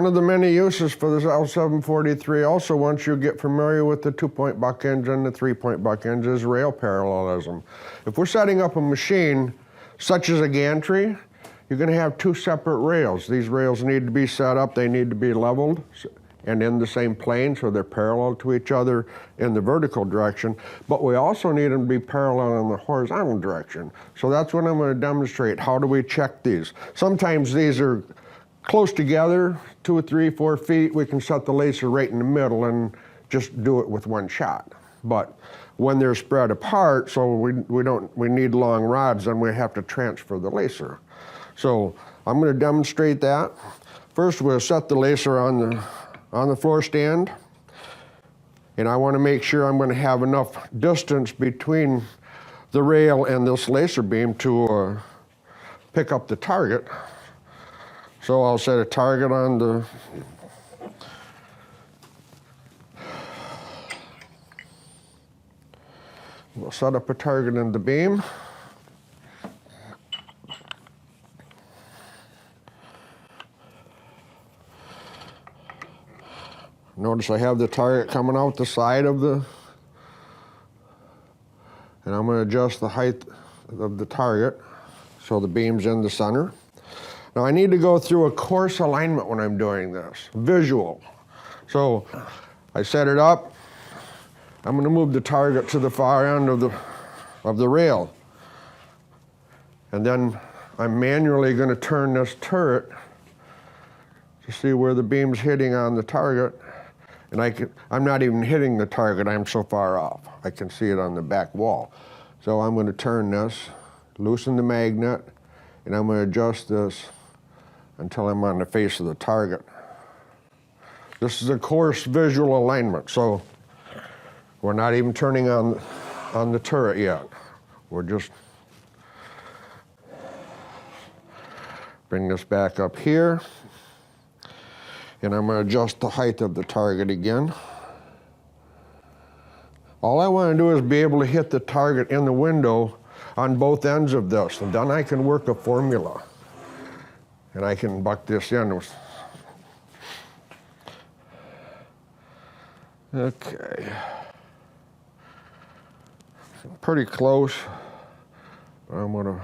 one of the many uses for this L-743 also, once you get familiar with the 2-point buck hinge and the 3-point buck hinge, is rail parallelism. If we're setting up a machine such as a gantry, you're going to have two separate rails. These rails need to be set up, they need to be leveled and in the same plane so they're parallel to each other in the vertical direction, but we also need them to be parallel in the horizontal direction. So that's what I'm going to demonstrate. How do we check these? Sometimes these are close together, 2 or 3, 4 feet. We can set the lacer right in the middle and just do it with one shot. But when they're spread apart, so we need long rods, then we have to transfer the lacer. So I'm going to demonstrate that. First, we'll set the lacer on the floor stand, and I want to make sure I'm going to have enough distance between the rail and this laser beam to pick up the target. So I'll set a target on the we'll set up a target in the beam. Notice I have the target coming out the side of the, and I'm going to adjust the height of the target so the beam's in the center. Now I need to go through a course alignment when I'm doing this, visual. So I set it up. I'm going to move the target to the far end of the rail. And then I'm manually going to turn this turret to see where the beam's hitting on the target. And I'm not even hitting the target, I'm so far off. I can see it on the back wall. So I'm going to turn this, loosen the magnet, and I'm going to adjust this until I'm on the face of the target. This is a coarse visual alignment, so we're not even turning on the turret yet. We're just bring this back up here. And I'm going to adjust the height of the target again. All I want to do is be able to hit the target in the window on both ends of this, and then I can work a formula. And I can buck this in. Okay. Pretty close. I'm going to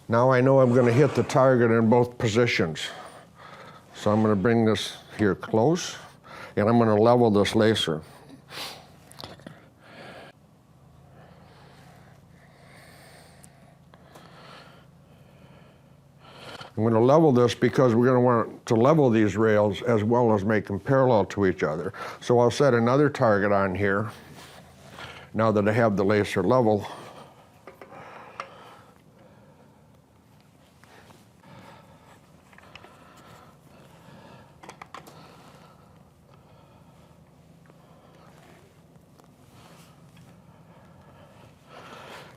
now I know I'm going to hit the target in both positions. So I'm going to bring this here close, and I'm going to level this lacer. I'm going to level this because we're going to want to level these rails as well as make them parallel to each other. So I'll set another target on here now that I have the lacer level.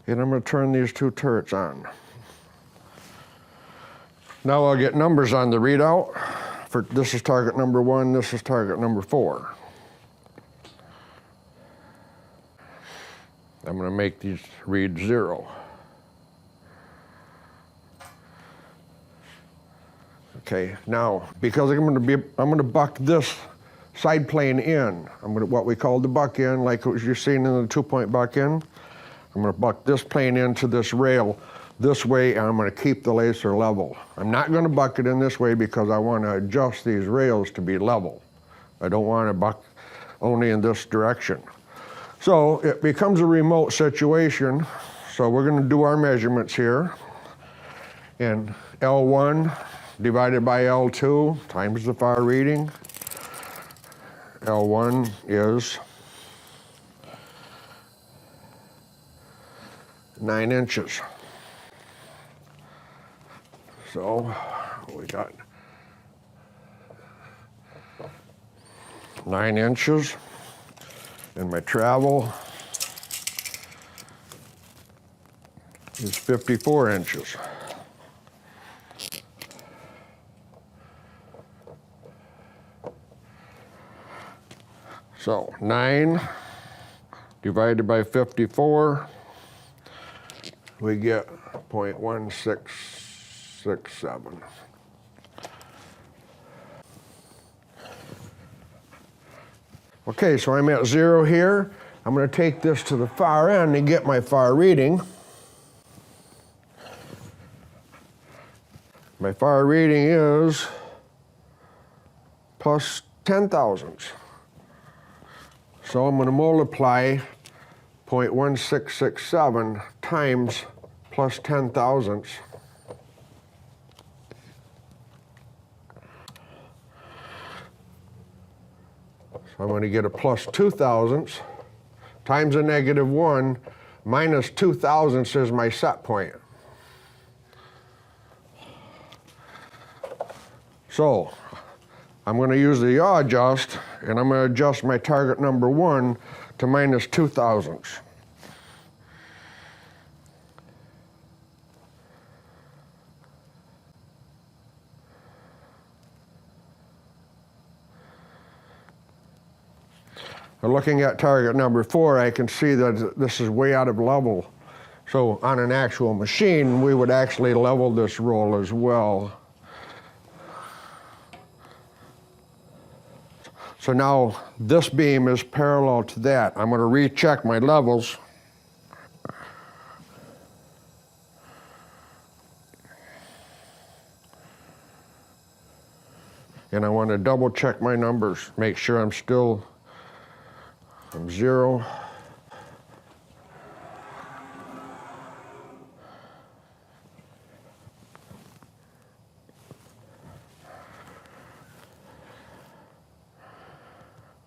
And I'm going to turn these two turrets on. Now I'll get numbers on the readout. This is target number 1, this is target number 4. I'm going to make these read 0. Okay, now because I'm going to buck this side plane in. I'm going to what we call the buck in, like you're seeing in the 2-point buck in. I'm going to buck this plane into this rail this way, and I'm going to keep the lacer level. I'm not going to buck it in this way because I want to adjust these rails to be level. I don't want to buck only in this direction. So it becomes a remote situation. So we're going to do our measurements here. And L1 divided by L2 times the far reading. L1 is 9 inches. So we got 9 inches, and my travel is 54 inches. So 9 divided by 54, we get 0.16 6, 7. Okay, so I'm at 0 here. I'm going to take this to the far end and get my far reading. My far reading is plus 10 thousandths. So I'm going to multiply 0.1667 times plus 10 thousandths. So I'm going to get a plus 2 thousandths times a negative 1 minus 2 thousandths is my set point. So I'm going to use the yaw adjust, and I'm going to adjust my target number 1 to minus 2 thousandths. Looking at target number 4, I can see that this is way out of level. So on an actual machine, we would actually level this roll as well. So now this beam is parallel to that. I'm going to recheck my levels. And I want to double check my numbers, make sure I'm 0.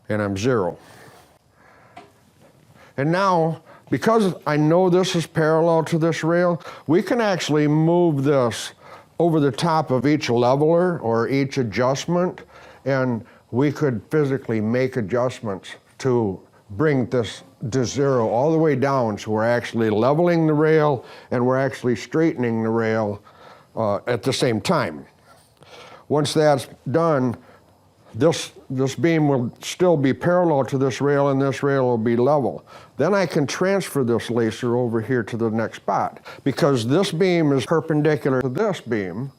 And I'm 0. And now, because I know this is parallel to this rail, we can actually move this over the top of each leveler or each adjustment, and we could physically make adjustments to bring this to 0 all the way down, so we're actually leveling the rail and we're actually straightening the rail at the same time. Once that's done, this beam will still be parallel to this rail, and this rail will be level. Then I can transfer this lacer over here to the next spot. Because this beam is perpendicular to this beam,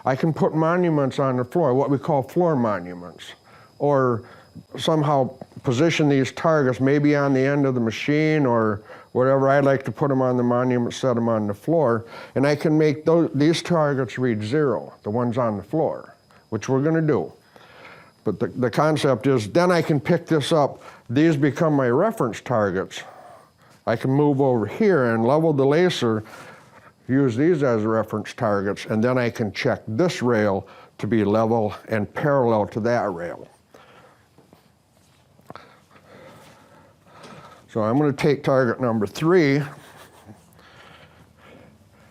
I can put monuments on the floor, what we call floor monuments, or somehow position these targets maybe on the end of the machine or whatever. I like to put them on the monument, set them on the floor, and I can make these targets read 0, the ones on the floor, which we're going to do. But the concept is, then I can pick this up. These become my reference targets. I can move over here and level the lacer, use these as reference targets, and then I can check this rail to be level and parallel to that rail. So I'm going to take target number 3,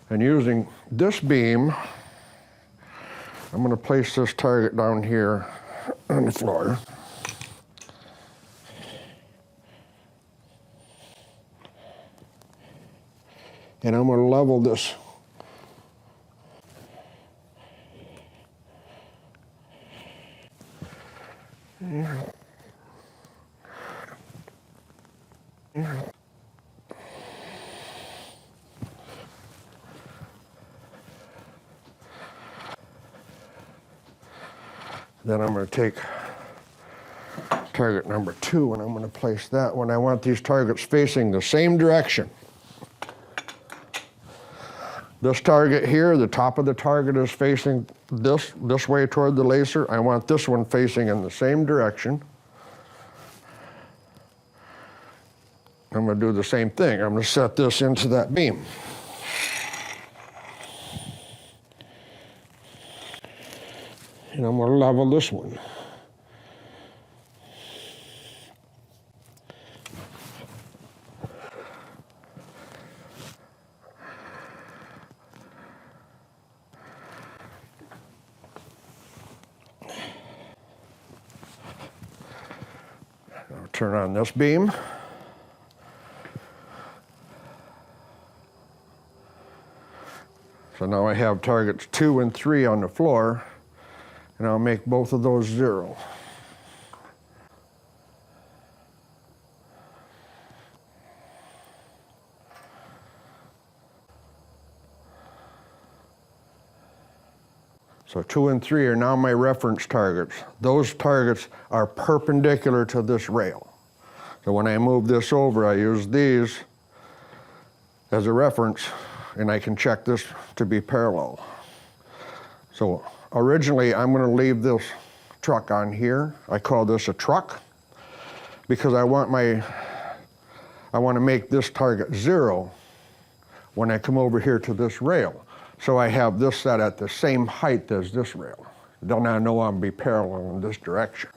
and using this beam, I'm going to place this target down here on the floor. And I'm going to level this. Then I'm going to take target number 2 and I'm going to place that when I want these targets facing the same direction. This target here, the top of the target is facing this way toward the lacer. I want this one facing in the same direction. I'm going to do the same thing. I'm going to set this into that beam. And I'm going to level this one. I'll turn on this beam. So now I have targets 2 and 3 on the floor, and I'll make both of those 0. So 2 and 3 are now my reference targets. Those targets are perpendicular to this rail. So when I move this over, I use these as a reference, and I can check this to be parallel. So originally, I'm going to leave this truck on here. I call this a truck because I want to make this target 0 when I come over here to this rail. So I have this set at the same height as this rail. Then I know I'm be parallel in this direction.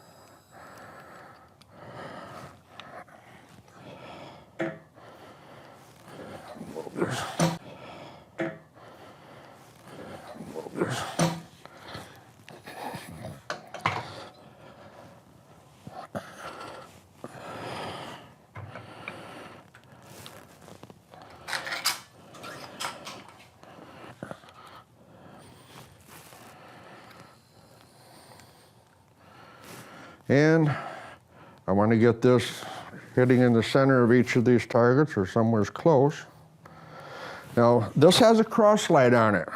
Move this. Move this. And I want to get this hitting in the center of each of these targets or somewhere close. Now, this has a cross slide on it.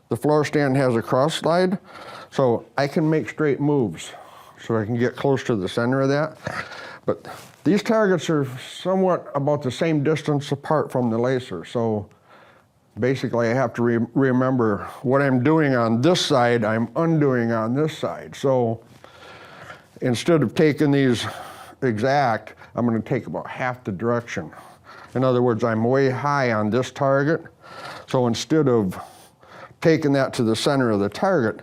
The floor stand has a cross slide, so I can make straight moves. So I can get close to the center of that. But these targets are somewhat about the same distance apart from the lacer. So basically I have to remember what I'm doing on this side, I'm undoing on this side. So instead of taking these exact, I'm going to take about half the direction. In other words, I'm way high on this target. So instead of taking that to the center of the target,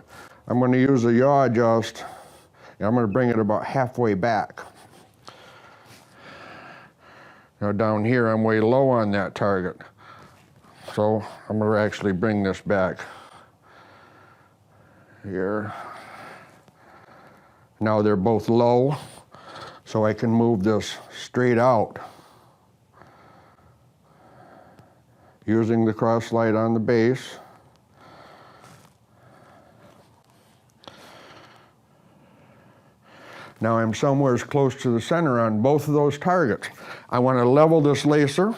I'm going to use a yaw adjust, and I'm going to bring it about halfway back. Now down here, I'm way low on that target. So I'm going to actually bring this back here. Now they're both low, so I can move this straight out using the cross slide on the base. Now I'm somewhere close to the center on both of those targets. I want to level this lacer.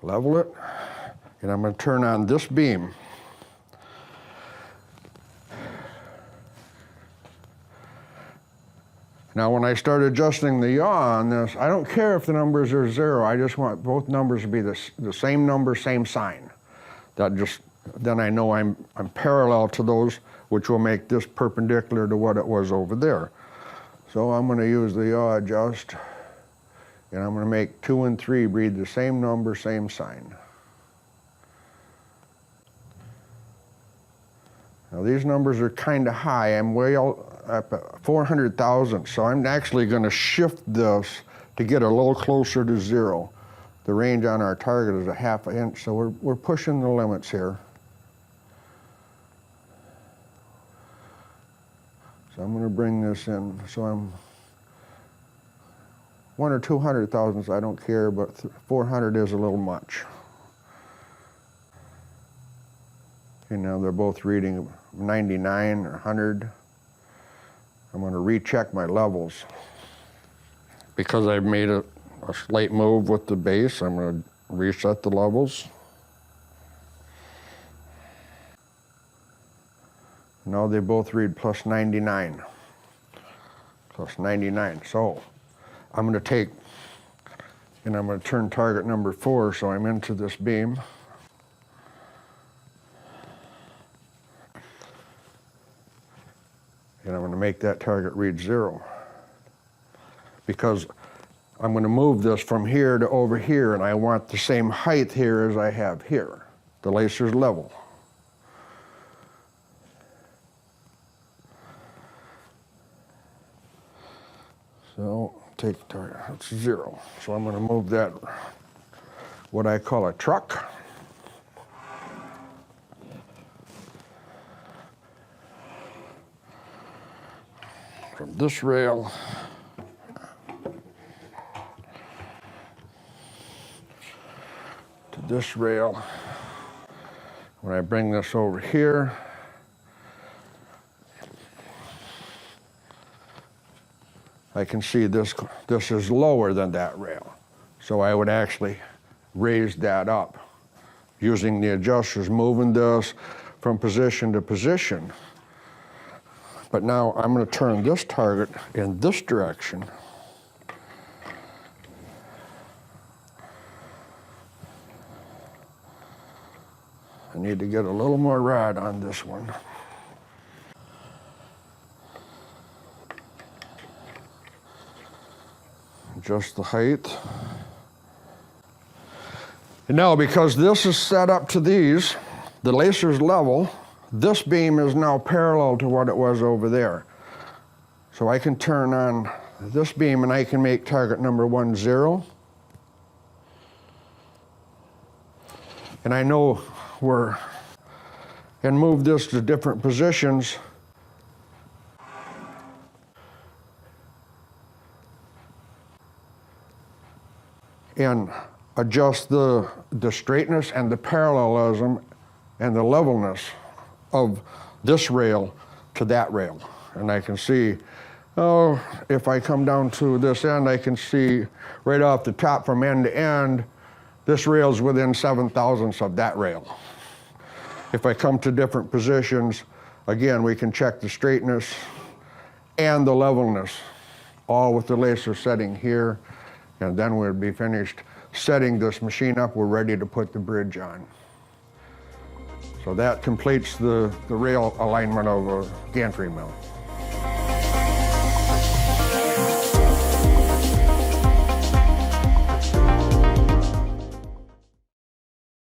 Level it. And I'm going to turn on this beam. Now when I start adjusting the yaw on this, I don't care if the numbers are 0, I just want both numbers to be the same number, same sign. Then I know I'm parallel to those, which will make this perpendicular to what it was over there. So I'm going to use the yaw adjust, and I'm going to make 2 and 3 read the same number, same sign. Now these numbers are kind of high. I'm way up at 400 thousandths, so I'm actually going to shift this to get a little closer to 0. The range on our target is a ½ inch, so we're pushing the limits here. So I'm going to bring this in. So I'm 1 or 200 thousandths, I don't care, but 400 is a little much. Okay, now they're both reading 99 or 100. I'm going to recheck my levels. Because I've made a slight move with the base, I'm going to reset the levels. Now they both read plus 99. Plus 99. So I'm going to take, and I'm going to turn target number 4, so I'm into this beam. And I'm going to make that target read 0. Because I'm going to move this from here to over here, and I want the same height here as I have here. The lacer's level. So take the target, that's 0. So I'm going to move that, what I call a truck. From this rail to this rail. When I bring this over here, I can see this is lower than that rail. So I would actually raise that up using the adjusters, moving this from position to position. But now I'm going to turn this target in this direction. I need to get a little more rod on this one. Adjust the height. And now, because this is set up to these, the lacer's level, this beam is now parallel to what it was over there. So I can turn on this beam and I can make target number 1 0. And I know and move this to different positions. And adjust the straightness and the parallelism and the levelness of this rail to that rail. And I can see, oh, if I come down to this end, I can see right off the top from end to end, this rail's within 7/1000ths of that rail. If I come to different positions, again, we can check the straightness and the levelness, all with the laser setting here, and then we'll be finished setting this machine up. We're ready to put the bridge on. So that completes the rail alignment of a gantry mill.